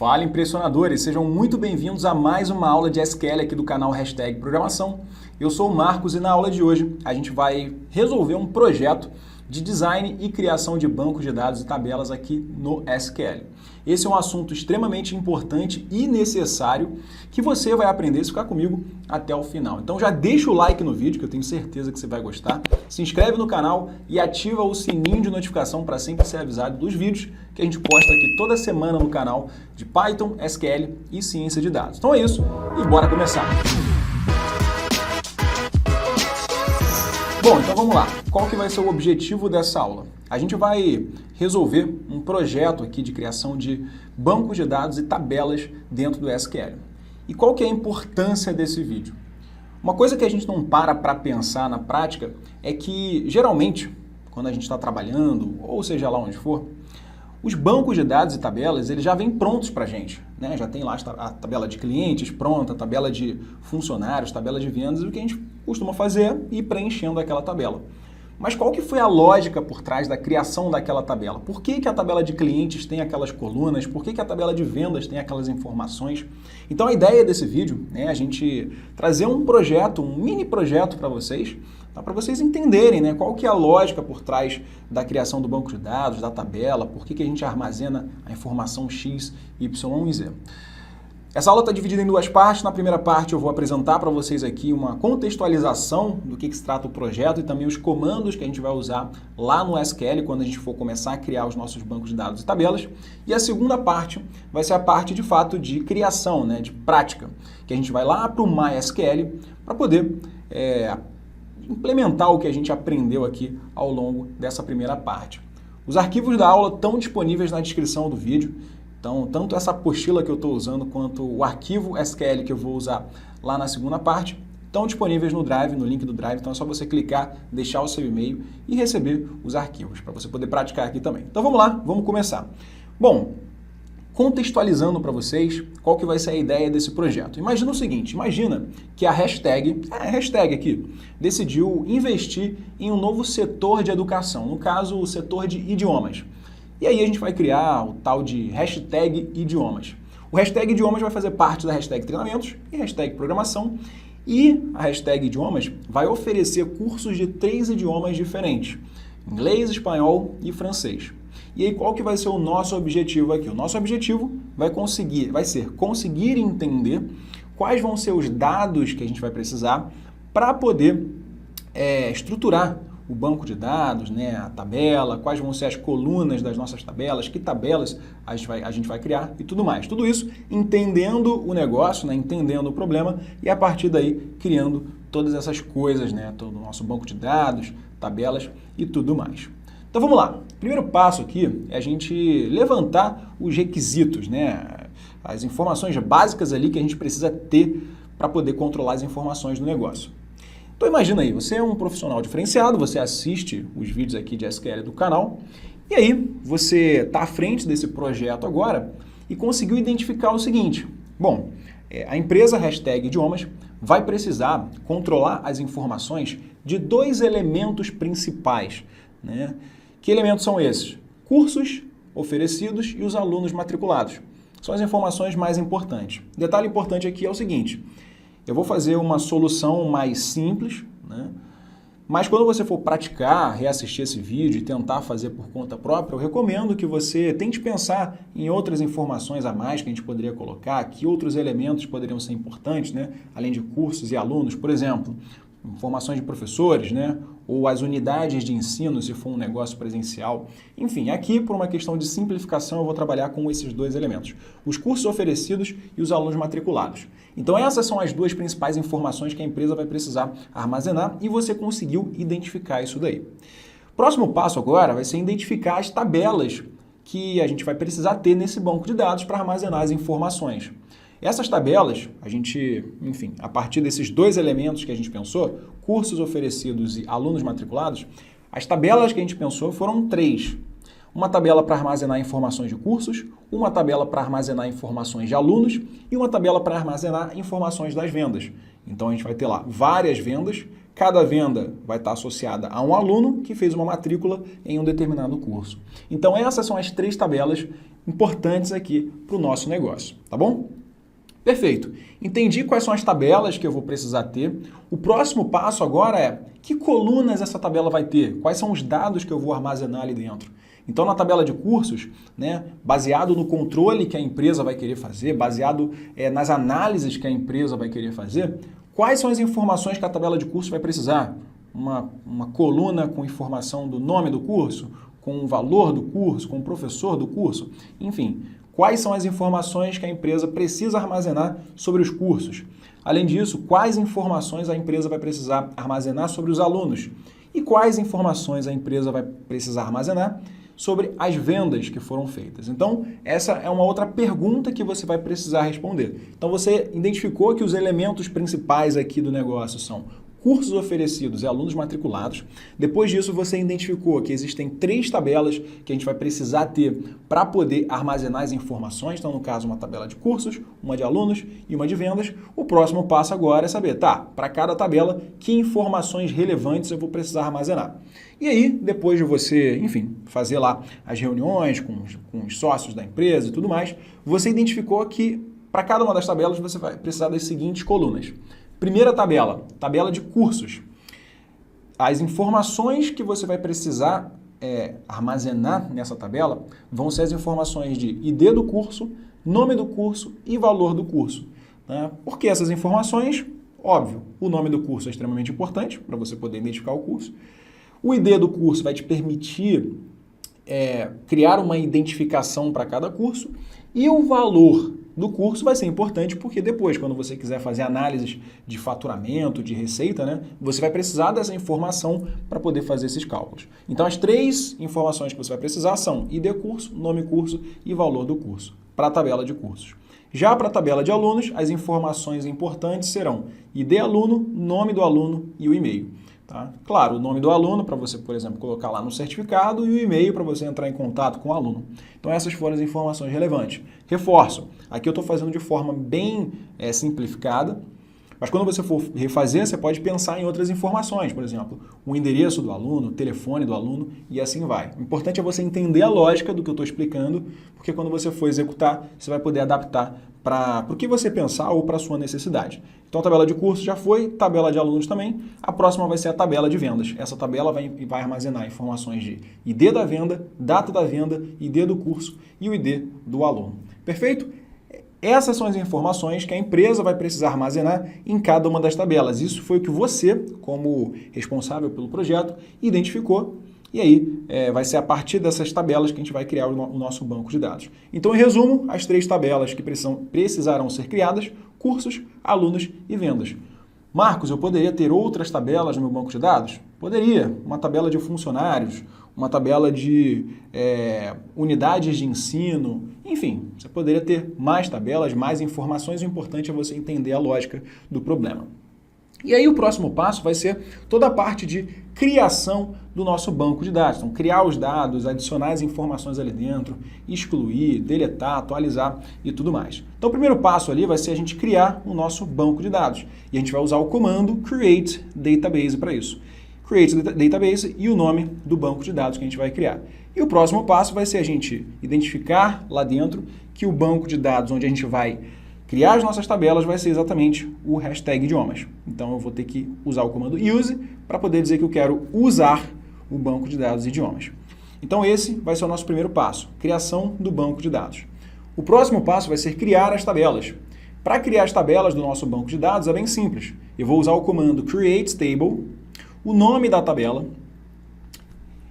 Fala, impressionadores! Sejam muito bem-vindos a mais uma aula de SQL aqui do canal Programação. Eu sou o Marcos e na aula de hoje a gente vai resolver um projeto de design e criação de bancos de dados e tabelas aqui no SQL. Esse é um assunto extremamente importante e necessário que você vai aprender se ficar comigo até o final. Então já deixa o like no vídeo, que eu tenho certeza que você vai gostar. Se inscreve no canal e ativa o sininho de notificação para sempre ser avisado dos vídeos que a gente posta aqui toda semana no canal de Python, SQL e ciência de dados. Então é isso e bora começar! Bom, então vamos lá. Qual que vai ser o objetivo dessa aula? A gente vai resolver um projeto aqui de criação de bancos de dados e tabelas dentro do SQL. E qual que é a importância desse vídeo? Uma coisa que a gente não para pensar na prática é que, geralmente, quando a gente está trabalhando, ou seja lá onde for, os bancos de dados e tabelas, eles já vêm prontos para a gente, né? Já tem lá a tabela de clientes pronta, a tabela de funcionários, tabela de vendas, e o que a gente costuma fazer é ir preenchendo aquela tabela. Mas qual que foi a lógica por trás da criação daquela tabela? Por que a tabela de clientes tem aquelas colunas? Por que a tabela de vendas tem aquelas informações? Então a ideia desse vídeo é a gente trazer um projeto, um mini projeto para vocês, tá? Para vocês entenderem, né, qual que é a lógica por trás da criação do banco de dados, da tabela, por que a gente armazena a informação X, Y e Z. Essa aula está dividida em duas partes. Na primeira parte eu vou apresentar para vocês aqui uma contextualização do que se trata o projeto e também os comandos que a gente vai usar lá no SQL quando a gente for começar a criar os nossos bancos de dados e tabelas. E a segunda parte vai ser a parte de fato de criação, né, de prática, que a gente vai lá para o MySQL para poder implementar o que a gente aprendeu aqui ao longo dessa primeira parte. Os arquivos da aula estão disponíveis na descrição do vídeo. Então, tanto essa apostila que eu estou usando, quanto o arquivo SQL que eu vou usar lá na segunda parte, estão disponíveis no Drive, no link do Drive. Então é só você clicar, deixar o seu e-mail e receber os arquivos, para você poder praticar aqui também. Então vamos lá, vamos começar. Bom, contextualizando para vocês qual que vai ser a ideia desse projeto. Imagina o seguinte, imagina que a hashtag aqui, decidiu investir em um novo setor de educação, no caso o setor de idiomas. E aí a gente vai criar o tal de hashtag idiomas. O hashtag idiomas vai fazer parte da hashtag treinamentos e hashtag programação. E a hashtag idiomas vai oferecer cursos de 3 idiomas diferentes: inglês, espanhol e francês. E aí qual que vai ser o nosso objetivo aqui? O nosso objetivo vai ser conseguir entender quais vão ser os dados que a gente vai precisar para poder estruturar o banco de dados, né, a tabela, quais vão ser as colunas das nossas tabelas, que tabelas a gente vai criar e tudo mais. Tudo isso entendendo o negócio, né, entendendo o problema e a partir daí criando todas essas coisas, né, todo o nosso banco de dados, tabelas e tudo mais. Então vamos lá. O primeiro passo aqui é a gente levantar os requisitos, né, as informações básicas ali que a gente precisa ter para poder controlar as informações do negócio. Então imagina aí, você é um profissional diferenciado, você assiste os vídeos aqui de SQL do canal, e aí você está à frente desse projeto agora e conseguiu identificar o seguinte: bom, a empresa hashtag idiomas vai precisar controlar as informações de 2 elementos principais, né? Que elementos são esses? Cursos oferecidos e os alunos matriculados. São as informações mais importantes. Detalhe importante aqui é o seguinte: eu vou fazer uma solução mais simples, né? Mas quando você for praticar, reassistir esse vídeo e tentar fazer por conta própria, eu recomendo que você tente pensar em outras informações a mais que a gente poderia colocar, que outros elementos poderiam ser importantes, né? Além de cursos e alunos, por exemplo, informações de professores, né? Ou as unidades de ensino, se for um negócio presencial. Enfim, aqui, por uma questão de simplificação, eu vou trabalhar com esses 2 elementos: os cursos oferecidos e os alunos matriculados. Então essas são as 2 principais informações que a empresa vai precisar armazenar e você conseguiu identificar isso daí. Próximo passo agora vai ser identificar as tabelas que a gente vai precisar ter nesse banco de dados para armazenar as informações. Essas tabelas, a gente, enfim, a partir desses 2 elementos que a gente pensou, cursos oferecidos e alunos matriculados, as tabelas que a gente pensou foram 3. Uma tabela para armazenar informações de cursos, uma tabela para armazenar informações de alunos e uma tabela para armazenar informações das vendas. Então a gente vai ter lá várias vendas, cada venda vai estar associada a um aluno que fez uma matrícula em um determinado curso. Então essas são as 3 tabelas importantes aqui para o nosso negócio, tá bom? Perfeito. Entendi quais são as tabelas que eu vou precisar ter. O próximo passo agora é que colunas essa tabela vai ter? Quais são os dados que eu vou armazenar ali dentro? Então, na tabela de cursos, né, baseado no controle que a empresa vai querer fazer, baseado nas análises que a empresa vai querer fazer, quais são as informações que a tabela de cursos vai precisar? Uma coluna com informação do nome do curso, com o valor do curso, com o professor do curso, enfim. Quais são as informações que a empresa precisa armazenar sobre os cursos? Além disso, quais informações a empresa vai precisar armazenar sobre os alunos? E quais informações a empresa vai precisar armazenar sobre as vendas que foram feitas? Então, essa é uma outra pergunta que você vai precisar responder. Então, você identificou que os elementos principais aqui do negócio são cursos oferecidos e alunos matriculados. Depois disso, você identificou que existem 3 tabelas que a gente vai precisar ter para poder armazenar as informações. Então, no caso, uma tabela de cursos, uma de alunos e uma de vendas. O próximo passo agora é saber, para cada tabela, que informações relevantes eu vou precisar armazenar. E aí, depois de você, enfim, fazer lá as reuniões com os sócios da empresa e tudo mais, você identificou que para cada uma das tabelas você vai precisar das seguintes colunas. Primeira tabela, tabela de cursos. As informações que você vai precisar armazenar nessa tabela vão ser as informações de ID do curso, nome do curso e valor do curso. Né? Por que essas informações? Óbvio, o nome do curso é extremamente importante para você poder identificar o curso. O ID do curso vai te permitir criar uma identificação para cada curso e o valor do curso vai ser importante porque depois, quando você quiser fazer análises de faturamento, de receita, né, você vai precisar dessa informação para poder fazer esses cálculos. Então, as 3 informações que você vai precisar são ID curso, nome curso e valor do curso, para a tabela de cursos. Já para a tabela de alunos, as informações importantes serão ID aluno, nome do aluno e o e-mail. Tá? Claro, o nome do aluno para você, por exemplo, colocar lá no certificado e o e-mail para você entrar em contato com o aluno. Então essas foram as informações relevantes. Reforço, aqui eu estou fazendo de forma bem simplificada, mas quando você for refazer, você pode pensar em outras informações, por exemplo, o endereço do aluno, o telefone do aluno e assim vai. O importante é você entender a lógica do que eu estou explicando, porque quando você for executar, você vai poder adaptar para o que você pensar ou para a sua necessidade. Então a tabela de curso já foi, tabela de alunos também. A próxima vai ser a tabela de vendas. Essa tabela vai armazenar informações de ID da venda, data da venda, ID do curso e o ID do aluno. Perfeito? Essas são as informações que a empresa vai precisar armazenar em cada uma das tabelas. Isso foi o que você, como responsável pelo projeto, identificou. E aí, vai ser a partir dessas tabelas que a gente vai criar o nosso banco de dados. Então, em resumo, as 3 tabelas que precisarão ser criadas: cursos, alunos e vendas. Marcos, eu poderia ter outras tabelas no meu banco de dados? Poderia. Uma tabela de funcionários, uma tabela de unidades de ensino, enfim, você poderia ter mais tabelas, mais informações. O importante é você entender a lógica do problema. E aí o próximo passo vai ser toda a parte de criação do nosso banco de dados. Então, criar os dados, adicionar as informações ali dentro, excluir, deletar, atualizar e tudo mais. Então, o primeiro passo ali vai ser a gente criar o nosso banco de dados. E a gente vai usar o comando create database para isso. Create database e o nome do banco de dados que a gente vai criar. E o próximo passo vai ser a gente identificar lá dentro que o banco de dados onde a gente vai criar as nossas tabelas vai ser exatamente o hashtag idiomas. Então eu vou ter que usar o comando use para poder dizer que eu quero usar o banco de dados idiomas. Então esse vai ser o nosso primeiro passo, criação do banco de dados. O próximo passo vai ser criar as tabelas. Para criar as tabelas do nosso banco de dados é bem simples. Eu vou usar o comando create table, o nome da tabela,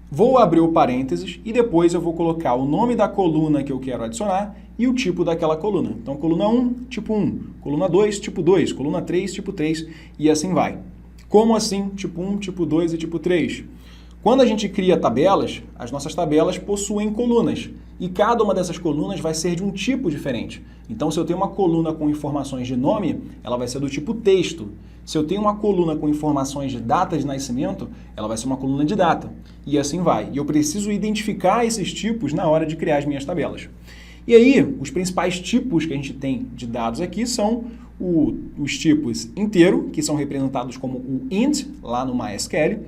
vou abrir o parênteses e depois eu vou colocar o nome da coluna que eu quero adicionar e o tipo daquela coluna. Então, coluna 1, tipo 1, coluna 2, tipo 2, coluna 3, tipo 3 e assim vai. Como assim tipo 1, tipo 2 e tipo 3? Quando a gente cria tabelas, as nossas tabelas possuem colunas e cada uma dessas colunas vai ser de um tipo diferente. Então, se eu tenho uma coluna com informações de nome, ela vai ser do tipo texto. Se eu tenho uma coluna com informações de data de nascimento, ela vai ser uma coluna de data. E assim vai. E eu preciso identificar esses tipos na hora de criar as minhas tabelas. E aí, os principais tipos que a gente tem de dados aqui são os tipos inteiro, que são representados como o int, lá no MySQL,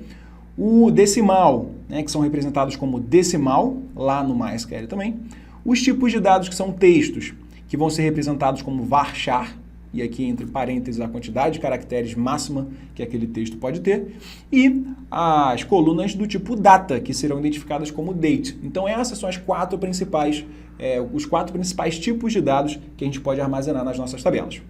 o decimal, né, que são representados como decimal, lá no MySQL também, Os tipos de dados que são textos, que vão ser representados como varchar, e aqui entre parênteses a quantidade de caracteres máxima que aquele texto pode ter, e as colunas do tipo data, que serão identificadas como date. Então essas são os quatro principais tipos de dados que a gente pode armazenar nas nossas tabelas.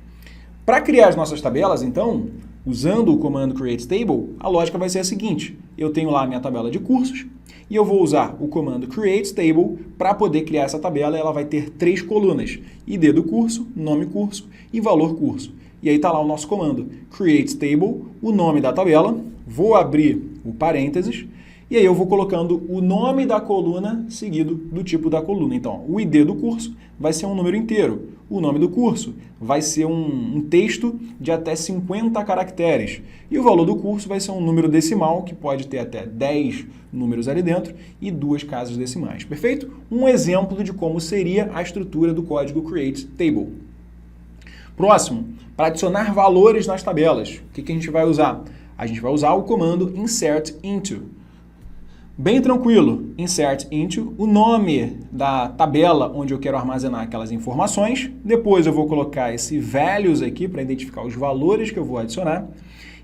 Para criar as nossas tabelas, então, usando o comando createTable, a lógica vai ser a seguinte: eu tenho lá a minha tabela de cursos e eu vou usar o comando createTable para poder criar essa tabela. Ela vai ter 3 colunas: ID do curso, nome curso e valor curso. E aí está lá o nosso comando createTable, o nome da tabela, vou abrir o parênteses e aí eu vou colocando o nome da coluna seguido do tipo da coluna. Então, o ID do curso vai ser um número inteiro. O nome do curso vai ser um texto de até 50 caracteres. E o valor do curso vai ser um número decimal, que pode ter até 10 números ali dentro e 2 casas decimais. Perfeito? Um exemplo de como seria a estrutura do código createTable. Próximo, para adicionar valores nas tabelas, o que a gente vai usar? A gente vai usar o comando insertInto. Bem tranquilo, insertInto, o nome da tabela onde eu quero armazenar aquelas informações. Depois eu vou colocar esse values aqui para identificar os valores que eu vou adicionar.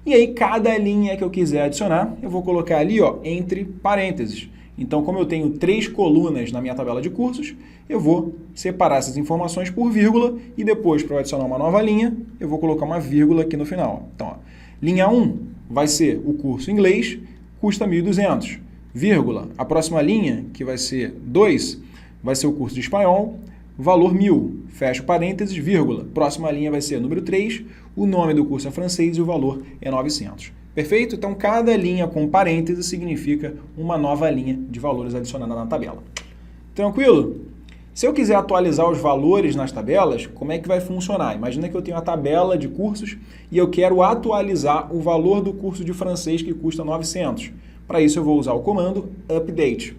E aí cada linha que eu quiser adicionar, eu vou colocar ali, ó, entre parênteses. Então, como eu tenho 3 colunas na minha tabela de cursos, eu vou separar essas informações por vírgula e depois, para adicionar uma nova linha, eu vou colocar uma vírgula aqui no final. Então, ó, linha 1 vai ser o curso inglês, custa 1.200. Vírgula, a próxima linha, que vai ser 2, vai ser o curso de espanhol, valor 1.000, fecha parênteses, vírgula. Próxima linha vai ser número 3, o nome do curso é francês e o valor é 900. Perfeito? Então, cada linha com parênteses significa uma nova linha de valores adicionada na tabela. Tranquilo? Se eu quiser atualizar os valores nas tabelas, como é que vai funcionar? Imagina que eu tenho a tabela de cursos e eu quero atualizar o valor do curso de francês que custa 900. Para isso eu vou usar o comando update.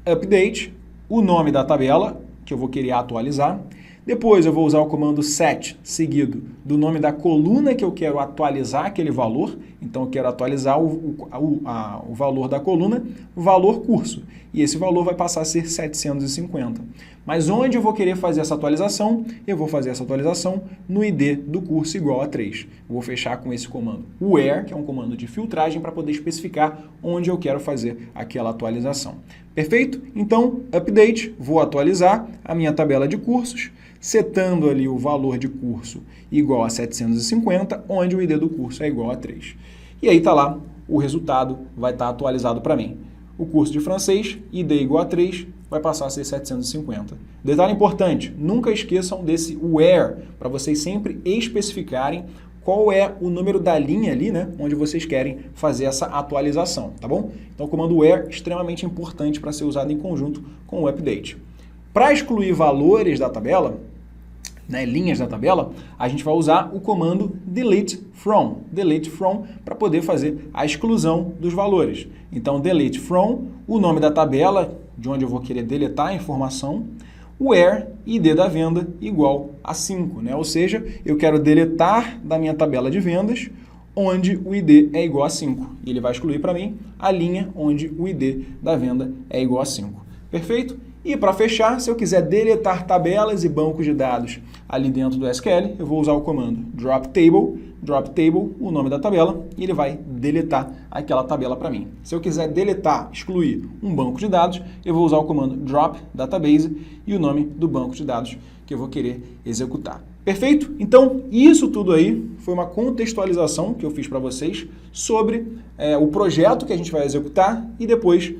Update, o nome da tabela que eu vou querer atualizar. Depois eu vou usar o comando set, seguido do nome da coluna que eu quero atualizar aquele valor. Então eu quero atualizar o valor da coluna, valor curso. E esse valor vai passar a ser 750. Mas onde eu vou querer fazer essa atualização? Eu vou fazer essa atualização no ID do curso igual a 3. Eu vou fechar com esse comando where, que é um comando de filtragem para poder especificar onde eu quero fazer aquela atualização. Perfeito? Então, update, vou atualizar a minha tabela de cursos, setando ali o valor de curso igual a 750, onde o ID do curso é igual a 3. E aí está lá, o resultado vai estar atualizado para mim. O curso de francês, ID igual a 3, vai passar a ser 750. Detalhe importante, nunca esqueçam desse where, para vocês sempre especificarem qual é o número da linha ali, né, onde vocês querem fazer essa atualização, tá bom? Então o comando where é extremamente importante para ser usado em conjunto com o update. Para excluir valores da tabela, né, linhas da tabela, a gente vai usar o comando delete from para poder fazer a exclusão dos valores. Então, delete from, o nome da tabela, de onde eu vou querer deletar a informação, where ID da venda igual a 5, né? Ou seja, eu quero deletar da minha tabela de vendas onde o ID é igual a 5. E ele vai excluir para mim a linha onde o ID da venda é igual a 5. Perfeito? E para fechar, se eu quiser deletar tabelas e bancos de dados ali dentro do SQL, eu vou usar o comando drop table, o nome da tabela, e ele vai deletar aquela tabela para mim. Se eu quiser deletar, excluir um banco de dados, eu vou usar o comando drop database e o nome do banco de dados que eu vou querer executar. Perfeito? Então, isso tudo aí foi uma contextualização que eu fiz para vocês sobre o projeto que a gente vai executar e depois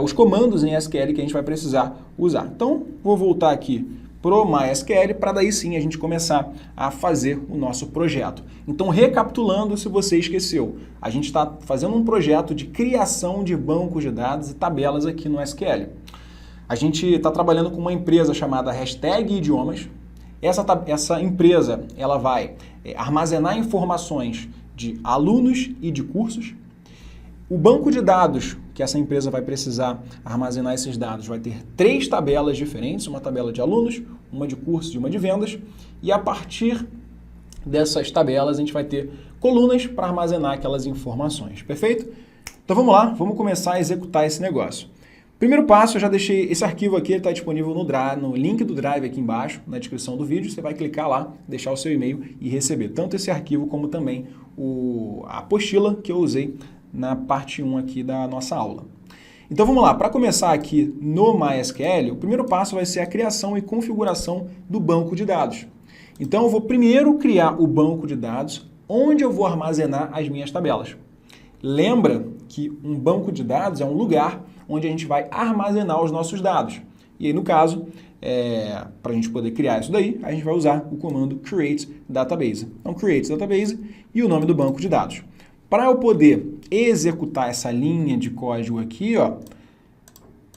os comandos em SQL que a gente vai precisar usar. Então, vou voltar aqui para o MySQL para daí sim a gente começar a fazer o nosso projeto. Então, recapitulando, se você esqueceu, a gente está fazendo um projeto de criação de bancos de dados e tabelas aqui no SQL. A gente está trabalhando com uma empresa chamada #idiomas. Essa empresa ela vai armazenar informações de alunos e de cursos. O banco de dados que essa empresa vai precisar armazenar esses dados vai ter 3 tabelas diferentes, uma tabela de alunos, uma de cursos e uma de vendas, e a partir dessas tabelas a gente vai ter colunas para armazenar aquelas informações, perfeito? Então vamos lá, vamos começar a executar esse negócio. Primeiro passo, eu já deixei esse arquivo aqui, ele está disponível no link do Drive aqui embaixo, na descrição do vídeo. Você vai clicar lá, deixar o seu e-mail e receber tanto esse arquivo como também a apostila que eu usei na parte 1 aqui da nossa aula. Então vamos lá, para começar aqui no MySQL, o primeiro passo vai ser a criação e configuração do banco de dados. Então eu vou primeiro criar o banco de dados onde eu vou armazenar as minhas tabelas. Lembra que um banco de dados é um lugar onde a gente vai armazenar os nossos dados. E aí, no caso, para a gente poder criar isso daí, a gente vai usar o comando create database. Então, create database e o nome do banco de dados. Para eu poder executar essa linha de código aqui, ó,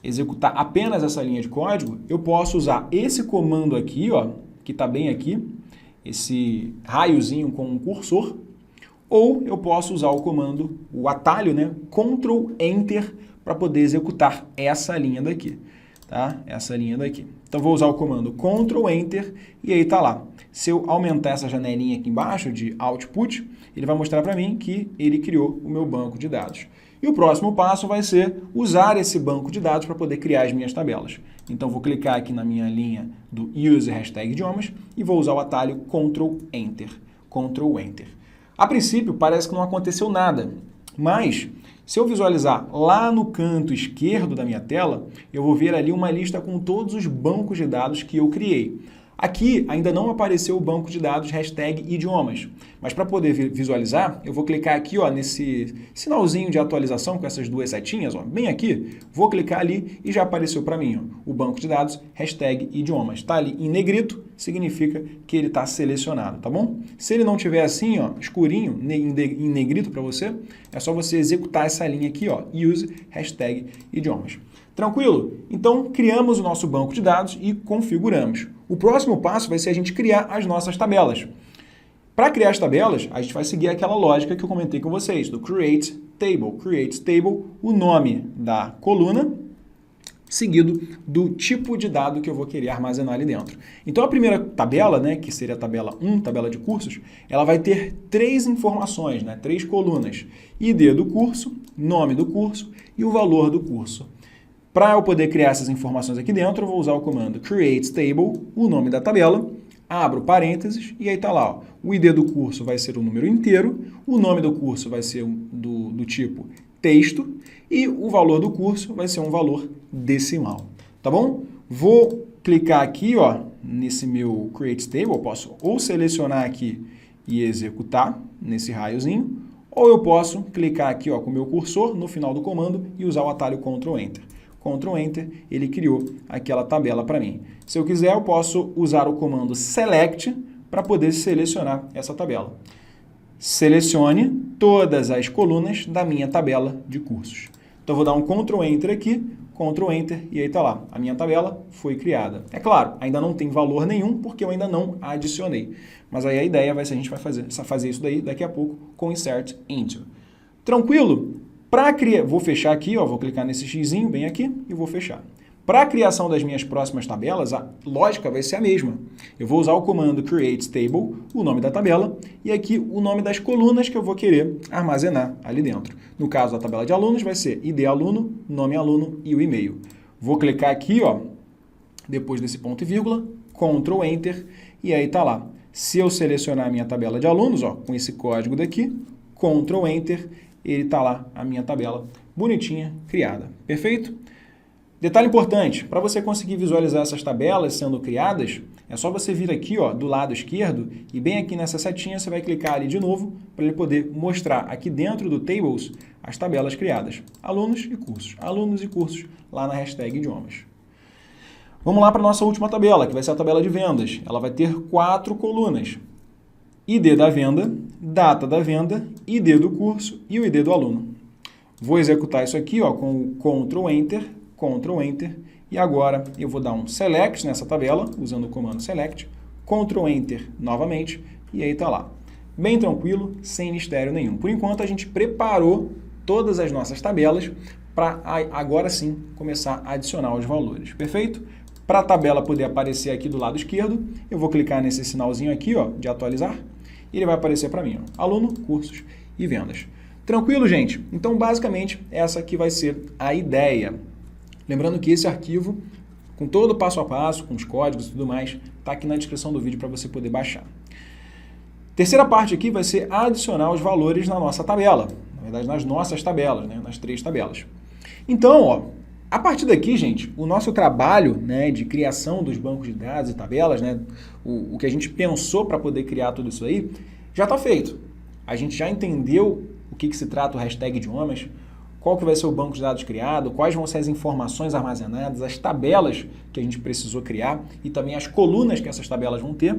executar apenas essa linha de código, eu posso usar esse comando aqui, ó, que está bem aqui, esse raiozinho com um cursor, ou eu posso usar o comando, o atalho, né, Ctrl Enter, para poder executar essa linha daqui, tá? Essa linha daqui. Então, vou usar o comando Ctrl Enter e aí tá lá. Se eu aumentar essa janelinha aqui embaixo de Output, ele vai mostrar para mim que ele criou o meu banco de dados. E o próximo passo vai ser usar esse banco de dados para poder criar as minhas tabelas. Então, vou clicar aqui na minha linha do Use Hashtag Idiomas e vou usar o atalho Ctrl Enter. Ctrl Enter. A princípio, parece que não aconteceu nada, mas se eu visualizar lá no canto esquerdo da minha tela, eu vou ver ali uma lista com todos os bancos de dados que eu criei. Aqui ainda não apareceu o banco de dados hashtag idiomas, mas para poder visualizar, eu vou clicar aqui, ó, nesse sinalzinho de atualização com essas duas setinhas, ó, bem aqui, vou clicar ali e já apareceu para mim, ó, o banco de dados hashtag idiomas. Está ali em negrito, significa que ele está selecionado, tá bom? Se ele não tiver assim, ó, escurinho, em negrito para você, é só você executar essa linha aqui, ó, use hashtag idiomas. Tranquilo? Então, criamos o nosso banco de dados e configuramos. O próximo passo vai ser a gente criar as nossas tabelas. Para criar as tabelas, a gente vai seguir aquela lógica que eu comentei com vocês, do Create Table. Create Table, o nome da coluna, seguido do tipo de dado que eu vou querer armazenar ali dentro. Então, a primeira tabela, né, que seria a tabela 1, tabela de cursos, ela vai ter 3 informações, né, 3 colunas. ID do curso, nome do curso e o valor do curso. Para eu poder criar essas informações aqui dentro, eu vou usar o comando create table, o nome da tabela, abro parênteses e aí está lá. Ó, o ID do curso vai ser o número inteiro, o nome do curso vai ser do tipo texto e o valor do curso vai ser um valor decimal. Tá bom? Vou clicar aqui, ó, nesse meu create table, eu posso ou selecionar aqui e executar nesse raiozinho, ou eu posso clicar aqui, ó, com o meu cursor no final do comando e usar o atalho Ctrl Enter. Ctrl Enter, ele criou aquela tabela para mim. Se eu quiser, eu posso usar o comando Select para poder selecionar essa tabela. Selecione todas as colunas da minha tabela de cursos. Então, eu vou dar um Ctrl Enter aqui, Ctrl Enter, e aí está lá. A minha tabela foi criada. É claro, ainda não tem valor nenhum, porque eu ainda não adicionei. Mas aí a ideia vai ser a gente vai fazer isso daí daqui a pouco com Insert Into. Tranquilo? Para criar, vou fechar aqui, ó, vou clicar nesse xizinho bem aqui e vou fechar. Para a criação das minhas próximas tabelas, a lógica vai ser a mesma. Eu vou usar o comando create table, o nome da tabela, e aqui o nome das colunas que eu vou querer armazenar ali dentro. No caso da tabela de alunos, vai ser ID aluno, nome aluno e o e-mail. Vou clicar aqui, ó, depois desse ponto e vírgula, Ctrl Enter, e aí está lá. Se eu selecionar a minha tabela de alunos, ó, com esse código daqui, Ctrl Enter, ele está lá, a minha tabela bonitinha, criada. Perfeito? Detalhe importante, para você conseguir visualizar essas tabelas sendo criadas, é só você vir aqui, ó, do lado esquerdo e bem aqui nessa setinha você vai clicar ali de novo para ele poder mostrar aqui dentro do Tables as tabelas criadas. Alunos e cursos, lá na hashtag idiomas. Vamos lá para a nossa última tabela, que vai ser a tabela de vendas. Ela vai ter 4 colunas. ID da venda, data da venda, ID do curso e o ID do aluno. Vou executar isso aqui, ó, com o Ctrl Enter, e agora eu vou dar um Select nessa tabela, usando o comando Select, Ctrl Enter novamente, e aí está lá. Bem tranquilo, sem mistério nenhum. Por enquanto a gente preparou todas as nossas tabelas para agora sim começar a adicionar os valores, perfeito? Para a tabela poder aparecer aqui do lado esquerdo, eu vou clicar nesse sinalzinho aqui, ó, de atualizar, e ele vai aparecer para mim, ó, aluno, cursos e vendas. Tranquilo, gente? Então, basicamente, essa aqui vai ser a ideia. Lembrando que esse arquivo, com todo o passo a passo, com os códigos e tudo mais, está aqui na descrição do vídeo para você poder baixar. Terceira parte aqui vai ser adicionar os valores na nossa tabela. Na verdade, nas nossas tabelas, né? Nas 3 tabelas. Então, ó, a partir daqui, gente, o nosso trabalho, né, de criação dos bancos de dados e tabelas, né, o que a gente pensou para poder criar tudo isso aí, já está feito. A gente já entendeu o que se trata o hashtag idiomas, qual que vai ser o banco de dados criado, quais vão ser as informações armazenadas, as tabelas que a gente precisou criar e também as colunas que essas tabelas vão ter.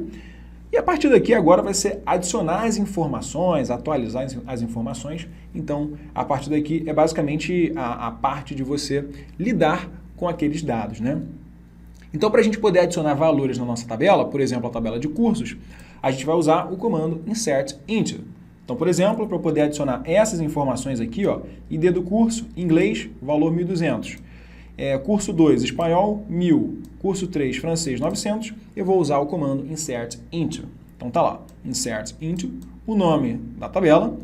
E a partir daqui agora vai ser adicionar as informações, atualizar as informações. Então, a partir daqui é basicamente a parte de você lidar com aqueles dados, né? Então, para a gente poder adicionar valores na nossa tabela, por exemplo, a tabela de cursos, a gente vai usar o comando insert into. Então, por exemplo, para eu poder adicionar essas informações aqui, ó, ID do curso, inglês, valor 1.200. Curso 2, espanhol, 1.000. Curso 3, francês, 900. Eu vou usar o comando insert into. Então, tá lá, insert into, o nome da tabela.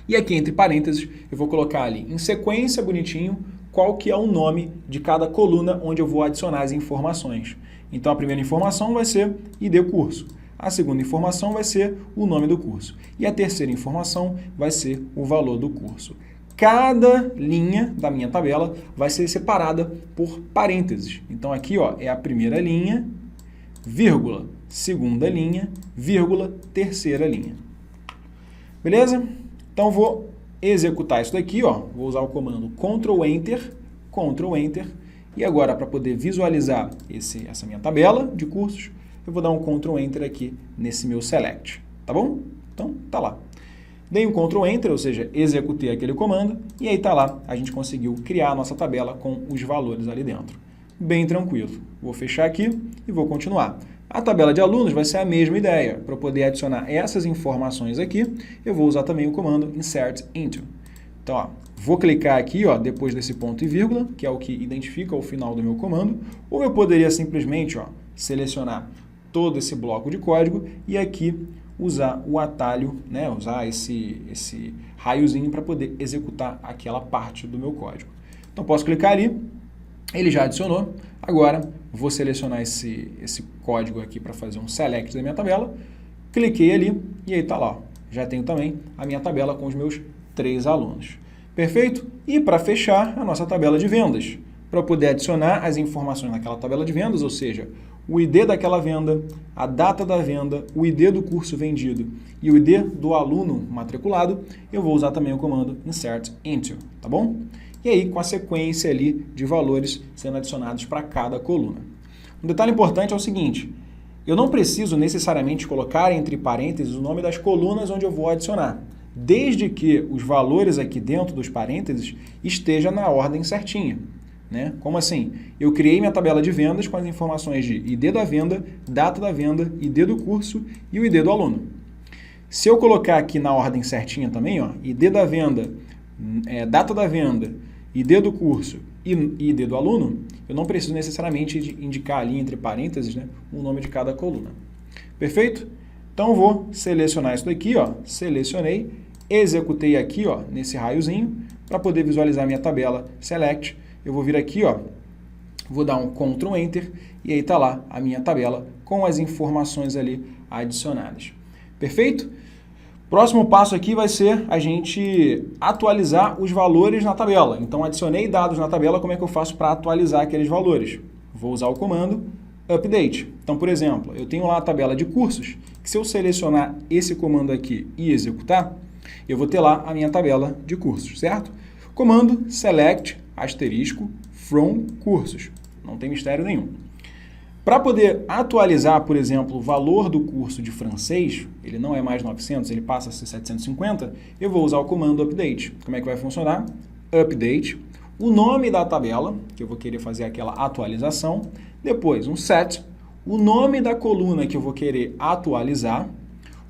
E aqui, entre parênteses, eu vou colocar ali, em sequência, bonitinho, qual que é o nome de cada coluna onde eu vou adicionar as informações. Então, a primeira informação vai ser ID curso. A segunda informação vai ser o nome do curso. E a terceira informação vai ser o valor do curso. Cada linha da minha tabela vai ser separada por parênteses. Então, aqui, ó, é a primeira linha, vírgula, segunda linha, vírgula, terceira linha. Beleza? Então, vou executar isso daqui, ó. Vou usar o comando Ctrl Enter. E agora, para poder visualizar essa minha tabela de cursos, eu vou dar um Ctrl Enter aqui nesse meu Select, tá bom? Então, tá lá. Dei um Ctrl Enter, ou seja, executei aquele comando, e aí tá lá, a gente conseguiu criar a nossa tabela com os valores ali dentro. Bem tranquilo. Vou fechar aqui e vou continuar. A tabela de alunos vai ser a mesma ideia. Para eu poder adicionar essas informações aqui, eu vou usar também o comando insert into. Então, ó, vou clicar aqui, ó, depois desse ponto e vírgula, que é o que identifica o final do meu comando, ou eu poderia simplesmente, ó, selecionar todo esse bloco de código e aqui usar o atalho, né, usar esse raiozinho para poder executar aquela parte do meu código. Então, posso clicar ali, ele já adicionou. Agora, vou selecionar esse código aqui para fazer um select da minha tabela. Cliquei ali e aí está lá. Ó, já tenho também a minha tabela com os meus 3 alunos. Perfeito? E para fechar, a nossa tabela de vendas. Para poder adicionar as informações naquela tabela de vendas, ou seja, o ID daquela venda, a data da venda, o ID do curso vendido e o ID do aluno matriculado, eu vou usar também o comando insert into, tá bom? E aí, com a sequência ali de valores sendo adicionados para cada coluna. Um detalhe importante é o seguinte, eu não preciso necessariamente colocar entre parênteses o nome das colunas onde eu vou adicionar, desde que os valores aqui dentro dos parênteses estejam na ordem certinha. Né? Como assim? Eu criei minha tabela de vendas com as informações de ID da venda, data da venda, ID do curso e o ID do aluno. Se eu colocar aqui na ordem certinha também, ó, ID da venda, data da venda, ID do curso e ID do aluno, eu não preciso necessariamente indicar ali entre parênteses, né, o nome de cada coluna. Perfeito? Então eu vou selecionar isso daqui, ó, selecionei, executei aqui, ó, nesse raiozinho, para poder visualizar minha tabela Select. Eu vou vir aqui, ó, vou dar um Ctrl Enter e aí está lá a minha tabela com as informações ali adicionadas. Perfeito? Próximo passo aqui vai ser a gente atualizar os valores na tabela. Então, adicionei dados na tabela, como é que eu faço para atualizar aqueles valores? Vou usar o comando Update. Então, por exemplo, eu tenho lá a tabela de cursos, que se eu selecionar esse comando aqui e executar, eu vou ter lá a minha tabela de cursos, certo? Comando Select asterisco from cursos. Não tem mistério nenhum. Para poder atualizar, por exemplo, o valor do curso de francês, ele não é mais 900, ele passa a ser 750, eu vou usar o comando update. Como é que vai funcionar? Update, o nome da tabela, que eu vou querer fazer aquela atualização, depois um set, o nome da coluna que eu vou querer atualizar,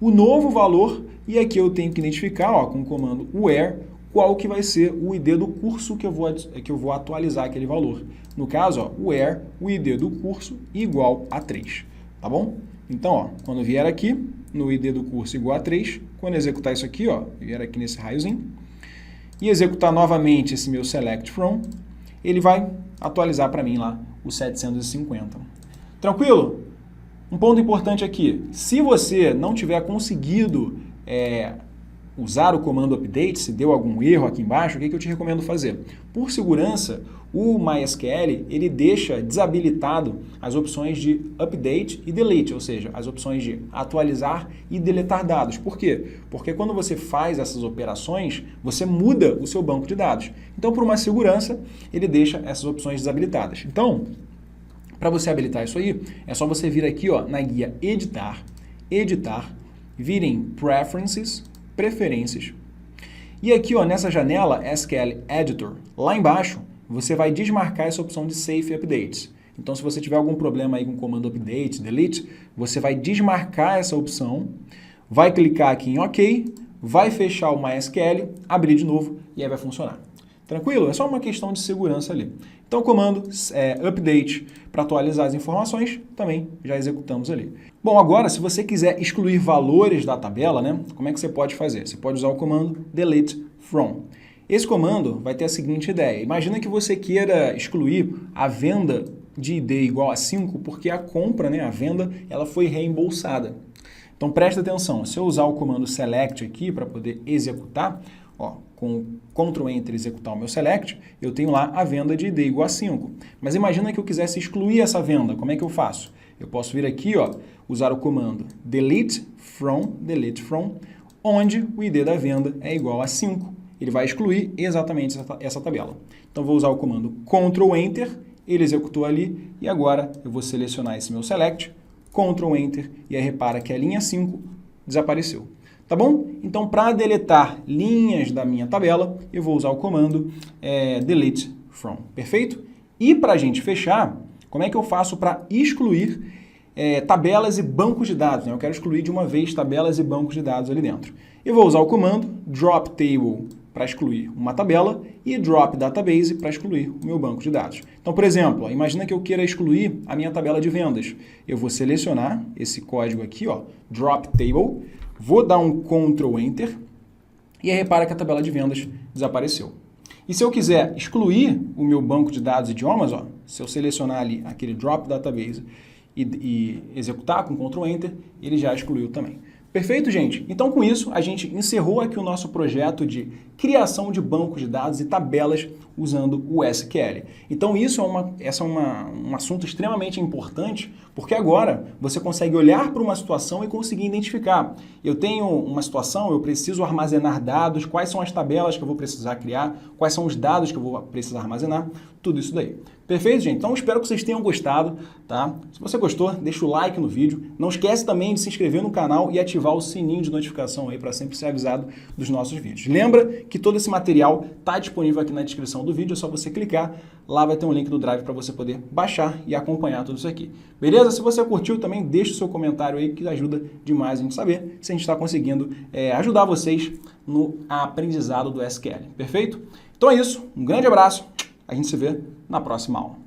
o novo valor, e aqui eu tenho que identificar, ó, com o comando where, qual que vai ser o ID do curso que eu vou atualizar aquele valor. No caso, ó, where o ID do curso igual a 3, tá bom? Então, ó, quando vier aqui, no ID do curso igual a 3, quando executar isso aqui, ó, vier aqui nesse raiozinho, e executar novamente esse meu select from, ele vai atualizar para mim lá o 750. Tranquilo? Um ponto importante aqui, se você não tiver conseguido usar o comando update, se deu algum erro aqui embaixo, o que eu te recomendo fazer? Por segurança, o MySQL ele deixa desabilitado as opções de update e delete, ou seja, as opções de atualizar e deletar dados. Por quê? Porque quando você faz essas operações, você muda o seu banco de dados. Então, por uma segurança, ele deixa essas opções desabilitadas. Então, para você habilitar isso aí, é só você vir aqui na guia Editar, vir em Preferences, Preferências. E aqui nessa janela SQL Editor, lá embaixo, você vai desmarcar essa opção de Safe Updates. Então, se você tiver algum problema aí com o comando Update, Delete, você vai desmarcar essa opção, vai clicar aqui em OK, vai fechar o MySQL, abrir de novo e aí vai funcionar. Tranquilo? É só uma questão de segurança ali. Então, o comando update para atualizar as informações, também já executamos ali. Bom, agora, se você quiser excluir valores da tabela, né, como é que você pode fazer? Você pode usar o comando delete from. Esse comando vai ter a seguinte ideia. Imagina que você queira excluir a venda de ID igual a 5, porque a compra, né, a venda, ela foi reembolsada. Então, presta atenção. Se eu usar o comando select aqui para poder executar, com Ctrl Enter executar o meu select, eu tenho lá a venda de ID igual a 5. Mas imagina que eu quisesse excluir essa venda, como é que eu faço? Eu posso vir aqui, usar o comando delete from, onde o ID da venda é igual a 5. Ele vai excluir exatamente essa tabela. Então, vou usar o comando Ctrl Enter, ele executou ali, e agora eu vou selecionar esse meu select, Ctrl Enter, e aí repara que a linha 5 desapareceu. Tá bom? Então, para deletar linhas da minha tabela, eu vou usar o comando delete from. Perfeito? E para a gente fechar, como é que eu faço para excluir tabelas e bancos de dados? Né? Eu quero excluir de uma vez tabelas e bancos de dados ali dentro. Eu vou usar o comando drop table para excluir uma tabela e drop database para excluir o meu banco de dados. Então, por exemplo, imagina que eu queira excluir a minha tabela de vendas. Eu vou selecionar esse código aqui, drop table, vou dar um Ctrl Enter e aí repara que a tabela de vendas desapareceu. E se eu quiser excluir o meu banco de dados idiomas, se eu selecionar ali aquele Drop Database e executar com Ctrl Enter, ele já excluiu também. Perfeito, gente? Então, com isso, a gente encerrou aqui o nosso projeto de criação de bancos de dados e tabelas usando o SQL. Então, esse é um assunto extremamente importante, porque agora você consegue olhar para uma situação e conseguir identificar. Eu tenho uma situação, eu preciso armazenar dados, quais são as tabelas que eu vou precisar criar, quais são os dados que eu vou precisar armazenar, tudo isso daí. Perfeito, gente? Então, espero que vocês tenham gostado, tá? Se você gostou, deixa o like no vídeo. Não esquece também de se inscrever no canal e ativar o sininho de notificação aí para sempre ser avisado dos nossos vídeos. Lembra que todo esse material está disponível aqui na descrição do vídeo, é só você clicar, lá vai ter um link do Drive para você poder baixar e acompanhar tudo isso aqui. Beleza? Se você curtiu, também deixa o seu comentário aí, que ajuda demais a gente saber se a gente está conseguindo ajudar vocês no aprendizado do SQL. Perfeito? Então é isso, um grande abraço, a gente se vê na próxima aula.